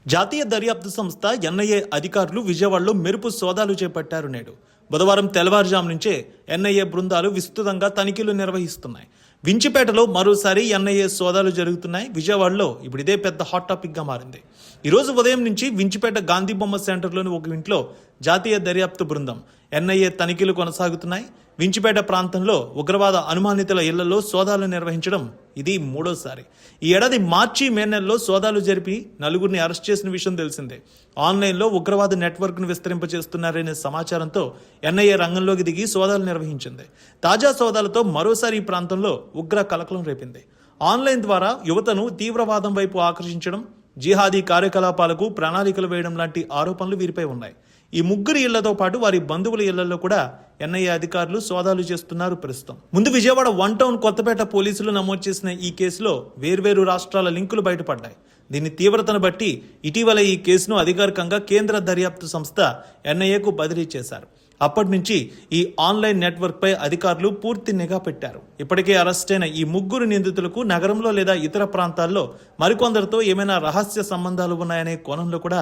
జాతీయ దర్యాప్తు సంస్థ ఎన్ఐఏ అధికారులు విజయవాడలో మెరుపు సోదాలు చేపట్టారు. నేడు బుధవారం తెల్లవారుజాము నుంచే ఎన్ఐఏ బృందాలు విస్తృతంగా తనిఖీలు నిర్వహిస్తున్నాయి. వించిపేటలో మరోసారి ఎన్ఐఏ సోదాలు జరుగుతున్నాయి. విజయవాడలో ఇప్పుడు ఇదే పెద్ద హాట్ టాపిక్గా మారింది. ఈరోజు ఉదయం నుంచి వించిపేట గాంధీ బొమ్మ సెంటర్లోని ఒక ఇంట్లో జాతీయ దర్యాప్తు బృందం ఎన్ఐఏ తనిఖీలు కొనసాగుతున్నాయి. వించిపేట ప్రాంతంలో ఉగ్రవాద అనుమానితుల ఇళ్లలో సోదాలు నిర్వహించడం ఇది మూడోసారి. ఈ ఏడాది మార్చి మే నెలలో సోదాలు జరిపి నలుగురిని అరెస్ట్ చేసిన విషయం తెలిసిందే. ఆన్లైన్లో ఉగ్రవాద నెట్వర్క్ను విస్తరింపచేస్తున్నారనే సమాచారంతో ఎన్ఐఏ రంగంలోకి దిగి సోదాలు నిర్వహించింది. తాజా సోదాలతో మరోసారి ఈ ప్రాంతంలో ఉగ్ర కలకలం రేపింది. ఆన్లైన్ ద్వారా యువతను తీవ్రవాదం వైపు ఆకర్షించడం, జిహాదీ కార్యకలాపాలకు ప్రణాళికలు వేయడం లాంటి ఆరోపణలు వీరిపై ఉన్నాయి. ఈ ముగ్గురు ఇళ్లతో పాటు వారి బంధువుల ఇళ్లలో కూడా ఎన్ఐఏ అధికారులు సోదాలు చేస్తున్నారు ప్రస్తుతం. ముందు విజయవాడ వన్ టౌన్ కొత్తపేట పోలీసులు నమోదు చేసిన ఈ కేసులో వేర్వేరు రాష్ట్రాల లింకులు బయటపడ్డాయి. దీని తీవ్రతను బట్టి ఇటీవల ఈ కేసును అధికారికంగా కేంద్ర దర్యాప్తు సంస్థ ఎన్ఐఏకు బదిలీ చేశారు. అప్పటి నుంచి ఈ ఆన్లైన్ నెట్వర్క్పై అధికారులు పూర్తి నిఘా పెట్టారు. ఇప్పటికే అరెస్టైన ఈ ముగ్గురు నిందితులకు నగరంలో లేదా ఇతర ప్రాంతాల్లో మరికొందరితో ఏమైనా రహస్య సంబంధాలు ఉన్నాయనే కోణంలో కూడా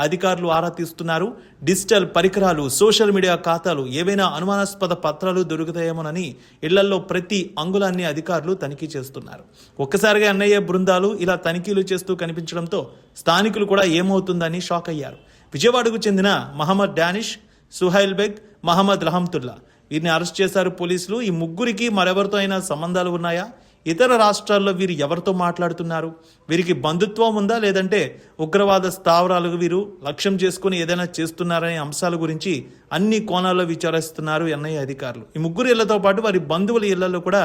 అధికారులు ఆరా తీస్తున్నారు. డిజిటల్ పరికరాలు, సోషల్ మీడియా ఖాతాలు, ఏవైనా అనుమానాస్పద పత్రాలు దొరుకుతాయేమోనని ఇళ్లలో ప్రతి అంగుళాన్ని అధికారులు తనిఖీ చేస్తున్నారు. ఒక్కసారిగా ఎన్ఐఏ బృందాలు ఇలా తనిఖీలు చేస్తూ కనిపించడంతో స్థానికులు కూడా ఏమవుతుందని షాక్ అయ్యారు. విజయవాడకు చెందిన మహమ్మద్ డానిష్, సుహైల్ బెగ్, మహమ్మద్ రహంతుల్లా వీరిని అరెస్ట్ చేశారు పోలీసులు. ఈ ముగ్గురికి మరెవరితో అయినా సంబంధాలు ఉన్నాయా? ఇతర రాష్ట్రాల్లో వీరు ఎవరితో మాట్లాడుతున్నారు? వీరికి బంధుత్వం ఉందా, లేదంటే ఉగ్రవాద స్థావరాలకు వీరు లక్ష్యం చేసుకుని ఏదైనా చేస్తున్నారనే అంశాల గురించి అన్ని కోణాల్లో విచారిస్తున్నారు ఎన్ఐఏ అధికారులు. ఈ ముగ్గురు ఇళ్లతో పాటు వారి బంధువుల ఇళ్లలో కూడా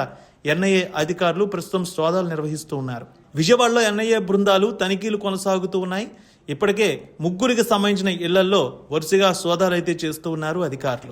ఎన్ఐఏ అధికారులు ప్రస్తుతం సోదాలు నిర్వహిస్తూ ఉన్నారు. విజయవాడలో ఎన్ఐఏ బృందాలు తనిఖీలు కొనసాగుతూ ఉన్నాయి. ఇప్పటికే ముగ్గురికి సంబంధించిన ఇళ్లలో వరుసగా సోదాలు అయితే చేస్తూ ఉన్నారు అధికారులు.